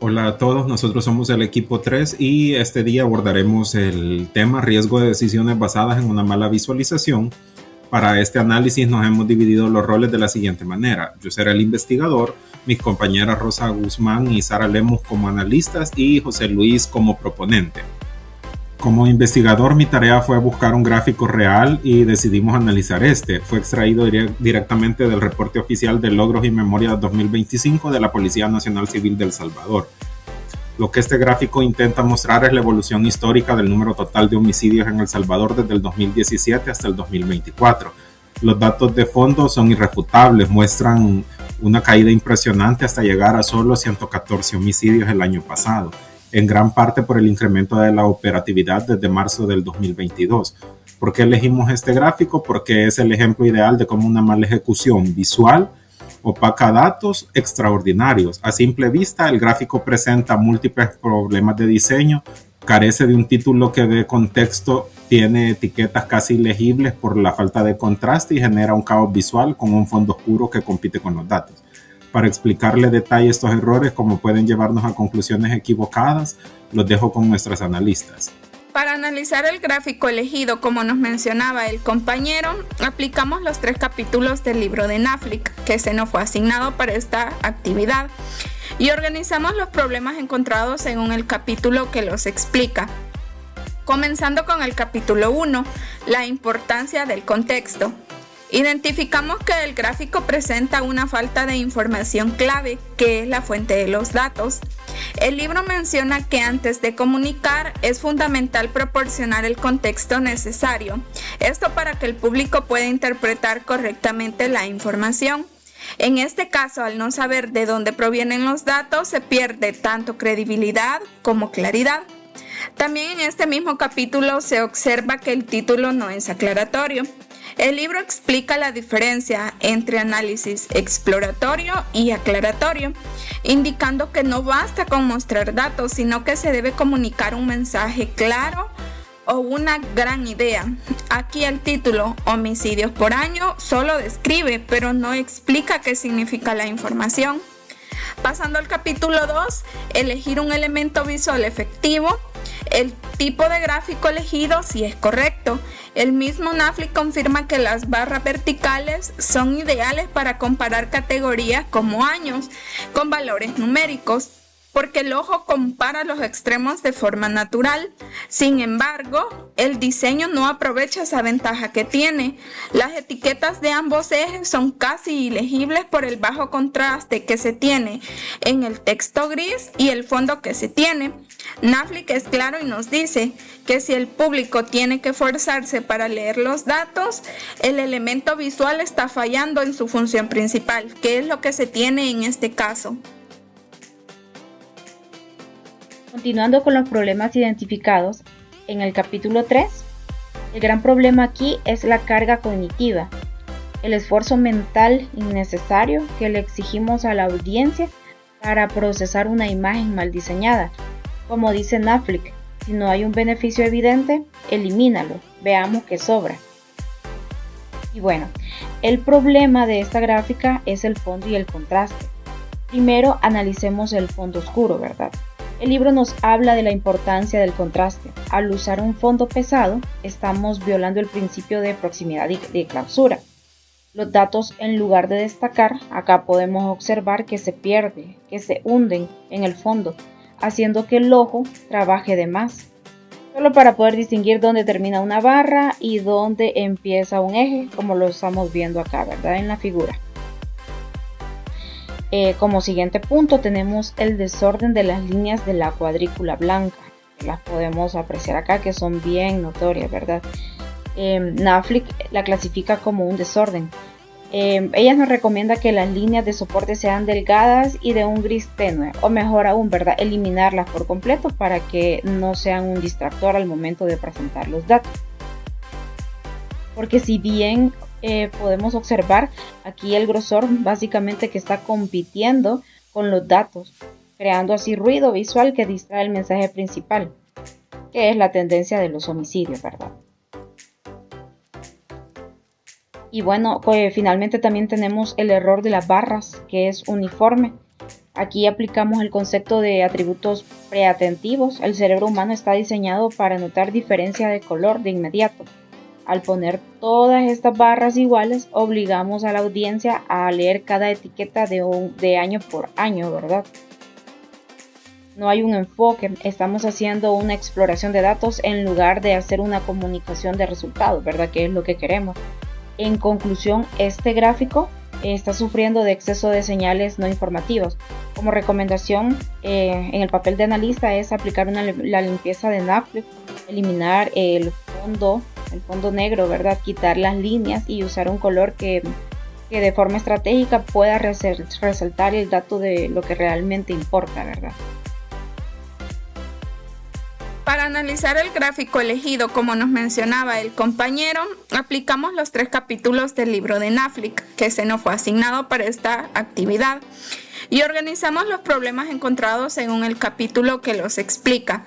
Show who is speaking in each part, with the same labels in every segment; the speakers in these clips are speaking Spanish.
Speaker 1: Hola a todos, nosotros somos el equipo 3 y este día abordaremos el tema riesgo de decisiones basadas en una mala visualización. Para este análisis nos hemos dividido los roles de la siguiente manera. Yo seré el investigador, mis compañeras Rosa Guzmán y Sara Lemus como analistas y José Luis como proponente. Como investigador, mi tarea fue buscar un gráfico real y decidimos analizar este. Fue extraído directamente del reporte oficial de logros y memorias 2025 de la Policía Nacional Civil de El Salvador. Lo que este gráfico intenta mostrar es la evolución histórica del número total de homicidios en El Salvador desde el 2017 hasta el 2024. Los datos de fondo son irrefutables, muestran una caída impresionante hasta llegar a solo 114 homicidios el año pasado, en gran parte por el incremento de la operatividad desde marzo del 2022. ¿Por qué elegimos este gráfico? Porque es el ejemplo ideal de cómo una mala ejecución visual opaca datos extraordinarios. A simple vista, el gráfico presenta múltiples problemas de diseño, carece de un título que dé contexto, tiene etiquetas casi ilegibles por la falta de contraste y genera un caos visual con un fondo oscuro que compite con los datos. Para explicarle detalle estos errores, como pueden llevarnos a conclusiones equivocadas, los dejo con nuestras analistas.
Speaker 2: Para analizar el gráfico elegido, como nos mencionaba el compañero, aplicamos los 3 capítulos del libro de NAFLIC que se nos fue asignado para esta actividad y organizamos los problemas encontrados según el capítulo que los explica. Comenzando con el capítulo 1, la importancia del contexto. Identificamos que el gráfico presenta una falta de información clave, que es la fuente de los datos. El libro menciona que antes de comunicar es fundamental proporcionar el contexto necesario, esto para que el público pueda interpretar correctamente la información. En este caso, al no saber de dónde provienen los datos, se pierde tanto credibilidad como claridad. También en este mismo capítulo se observa que el título no es aclaratorio. El libro explica la diferencia entre análisis exploratorio y aclaratorio, indicando que no basta con mostrar datos, sino que se debe comunicar un mensaje claro o una gran idea. Aquí el título, homicidios por año, solo describe, pero no explica qué significa la información. Pasando al capítulo 2, elegir un elemento visual efectivo. El tipo de gráfico elegido sí es correcto. El mismo NAFLIC confirma que las barras verticales son ideales para comparar categorías como años con valores numéricos, porque el ojo compara los extremos de forma natural. Sin embargo, el diseño no aprovecha esa ventaja que tiene. Las etiquetas de ambos ejes son casi ilegibles por el bajo contraste que se tiene en el texto gris y el fondo que se tiene. NAFLIC es claro y nos dice que si el público tiene que esforzarse para leer los datos, el elemento visual está fallando en su función principal, que es lo que se tiene en este caso.
Speaker 3: Continuando con los problemas identificados, en el capítulo 3, el gran problema aquí es la carga cognitiva, el esfuerzo mental innecesario que le exigimos a la audiencia para procesar una imagen mal diseñada. Como dice NAFLIC, si no hay un beneficio evidente, elimínalo, veamos qué sobra. Y bueno, el problema de esta gráfica es el fondo y el contraste. Primero analicemos el fondo oscuro, ¿verdad? El libro nos habla de la importancia del contraste. Al usar un fondo pesado, estamos violando el principio de proximidad y de clausura. Los datos, en lugar de destacar, acá podemos observar que se pierde, que se hunden en el fondo, haciendo que el ojo trabaje de más, solo para poder distinguir dónde termina una barra y dónde empieza un eje, como lo estamos viendo acá, ¿verdad? En la figura. Como siguiente punto tenemos el desorden de las líneas de la cuadrícula blanca. Las podemos apreciar acá, que son bien notorias, ¿verdad? NAFLIC la clasifica como un desorden. Ella nos recomienda que las líneas de soporte sean delgadas y de un gris tenue, o mejor aún, ¿verdad? Eliminarlas por completo para que no sean un distractor al momento de presentar los datos. Porque si bien podemos observar aquí el grosor básicamente que está compitiendo con los datos, creando así ruido visual que distrae el mensaje principal, que es la tendencia de los homicidios, ¿verdad? Y bueno, finalmente también tenemos el error de las barras, que es uniforme. Aquí aplicamos el concepto de atributos preatentivos. El cerebro humano está diseñado para notar diferencia de color de inmediato. Al poner todas estas barras iguales, obligamos a la audiencia a leer cada etiqueta de año por año, ¿verdad? No hay un enfoque, estamos haciendo una exploración de datos en lugar de hacer una comunicación de resultados, ¿verdad? Que es lo que queremos. En conclusión, este gráfico está sufriendo de exceso de señales no informativas. Como recomendación en el papel de analista es aplicar la limpieza de Netflix, eliminar el fondo negro, ¿verdad? Quitar las líneas y usar un color que de forma estratégica pueda resaltar el dato de lo que realmente importa, ¿verdad?
Speaker 2: Para analizar el gráfico elegido, como nos mencionaba el compañero, aplicamos los 3 capítulos del libro de Netflix que se nos fue asignado para esta actividad y organizamos los problemas encontrados según el capítulo que los explica.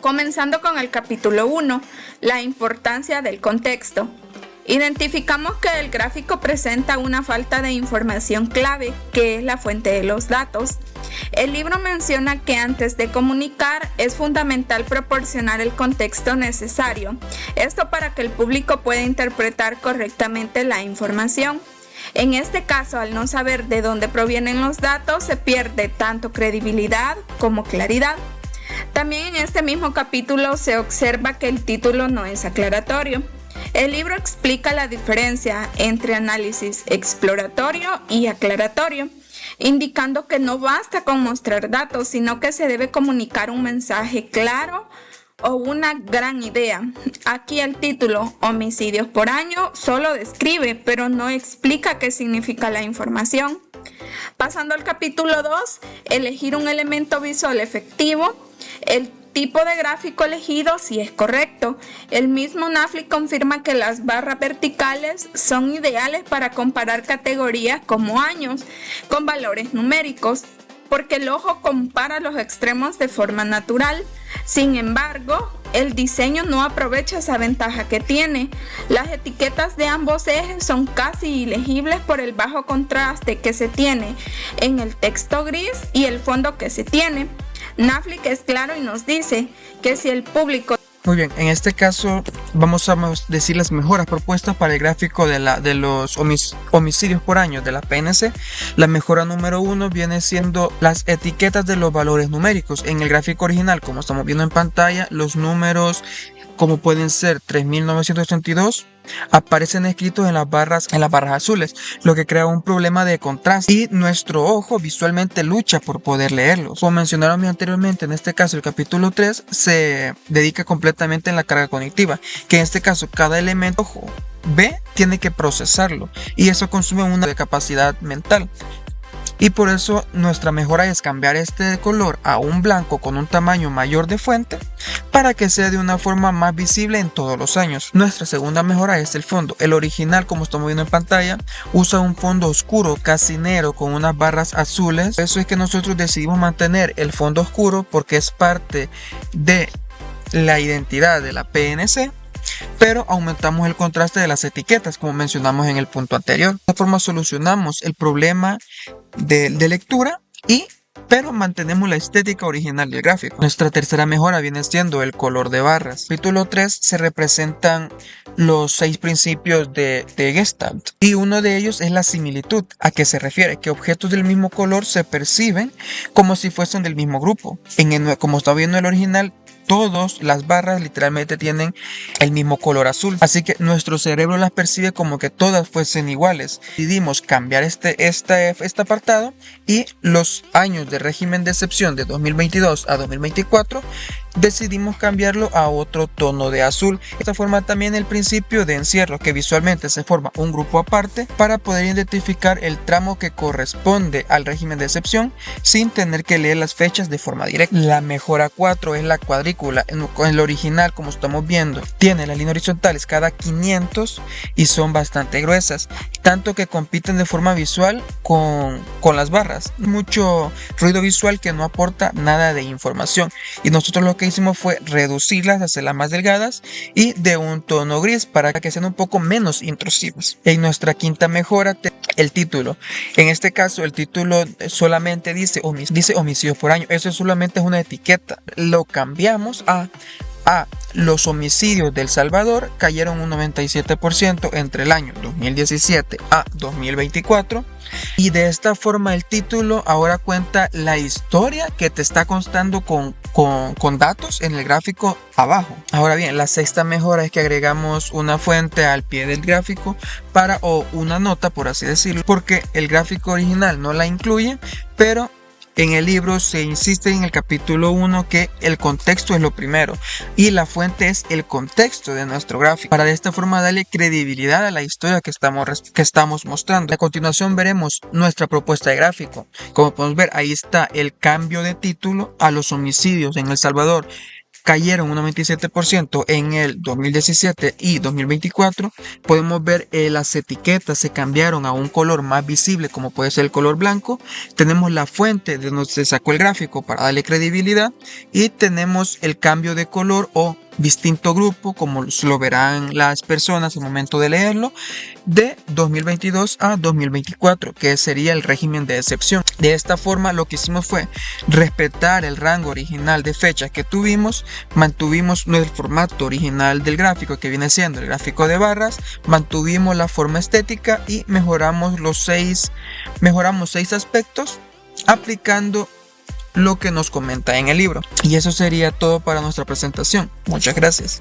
Speaker 2: Comenzando con el capítulo 1, la importancia del contexto. Identificamos que el gráfico presenta una falta de información clave, que es la fuente de los datos. El libro menciona que antes de comunicar es fundamental proporcionar el contexto necesario, esto para que el público pueda interpretar correctamente la información. En este caso, al no saber de dónde provienen los datos, se pierde tanto credibilidad como claridad. También en este mismo capítulo se observa que el título no es aclaratorio. El libro explica la diferencia entre análisis exploratorio y aclaratorio, indicando que no basta con mostrar datos, sino que se debe comunicar un mensaje claro o una gran idea. Aquí el título, homicidios por año, solo describe, pero no explica qué significa la información. Pasando al capítulo 2, elegir un elemento visual efectivo. El tipo de gráfico elegido si es correcto. El mismo Netflix confirma que las barras verticales son ideales para comparar categorías como años con valores numéricos, porque el ojo compara los extremos de forma natural. Sin embargo, el diseño no aprovecha esa ventaja que tiene. Las etiquetas de ambos ejes son casi ilegibles por el bajo contraste que se tiene en el texto gris y el fondo que se tiene. Netflix es claro y nos dice que si el público...
Speaker 4: Muy bien, en este caso vamos a decir las mejoras propuestas para el gráfico de los homicidios por año de la PNC. La mejora número 1 viene siendo las etiquetas de los valores numéricos. En el gráfico original, como estamos viendo en pantalla, los números como pueden ser 3.982 aparecen escritos en las barras azules, lo que crea un problema de contraste y nuestro ojo visualmente lucha por poder leerlos. Como mencionaron anteriormente, en este caso el capítulo 3 se dedica completamente en la carga cognitiva, que en este caso cada elemento ojo ve tiene que procesarlo y eso consume una de capacidad mental. Y por eso nuestra mejora es cambiar este color a un blanco con un tamaño mayor de fuente para que sea de una forma más visible en todos los años. Nuestra segunda mejora es el fondo. El original, como estamos viendo en pantalla, usa un fondo oscuro, casi negro, con unas barras azules. Por eso es que nosotros decidimos mantener el fondo oscuro porque es parte de la identidad de la PNC. Pero aumentamos el contraste de las etiquetas, como mencionamos en el punto anterior. De esta forma solucionamos el problema de lectura pero mantenemos la estética original del gráfico. Nuestra tercera mejora viene siendo el color de barras. En el capítulo 3 se representan los 6 principios de Gestalt y uno de ellos es la similitud. ¿A qué se refiere? Que objetos del mismo color se perciben como si fuesen del mismo grupo. Como está viendo el original, todas las barras literalmente tienen el mismo color azul, así que nuestro cerebro las percibe como que todas fuesen iguales. Decidimos cambiar este apartado y los años de régimen de excepción de 2022 a 2024 decidimos cambiarlo a otro tono de azul. De esta forma también el principio de encierro, que visualmente se forma un grupo aparte para poder identificar el tramo que corresponde al régimen de excepción sin tener que leer las fechas de forma directa. La mejora 4 es la cuadrícula. En el original, como estamos viendo, tiene las líneas horizontales cada 500 y son bastante gruesas, tanto que compiten de forma visual con las barras. Mucho ruido visual que no aporta nada de información y nosotros lo que hicimos fue reducirlas, hacerlas más delgadas y de un tono gris para que sean un poco menos intrusivas. En nuestra quinta mejora, el título. En este caso, el título solamente dice homicidios por año. Eso solamente es una etiqueta. Lo cambiamos a los homicidios de El Salvador cayeron un 97% entre el año 2017 a 2024. Y de esta forma el título ahora cuenta la historia que te está constando con datos en el gráfico abajo. Ahora bien, la sexta mejora es que agregamos una fuente al pie del gráfico o una nota, por así decirlo, porque el gráfico original no la incluye, pero en el libro se insiste en el capítulo 1 que el contexto es lo primero y la fuente es el contexto de nuestro gráfico, para de esta forma darle credibilidad a la historia que estamos mostrando. A continuación veremos nuestra propuesta de gráfico. Como podemos ver, ahí está el cambio de título a los homicidios en El Salvador. Cayeron un 97% en el 2017 y 2024. Podemos ver las etiquetas se cambiaron a un color más visible, como puede ser el color blanco. Tenemos la fuente de donde se sacó el gráfico para darle credibilidad y tenemos el cambio de color o distinto grupo, como lo verán las personas al momento de leerlo, de 2022 a 2024, que sería el régimen de excepción. De esta forma lo que hicimos fue respetar el rango original de fechas que tuvimos, mantuvimos el formato original del gráfico, que viene siendo el gráfico de barras, mantuvimos la forma estética y mejoramos 6 aspectos aplicando lo que nos comenta en el libro. Y eso sería todo para nuestra presentación. Muchas gracias.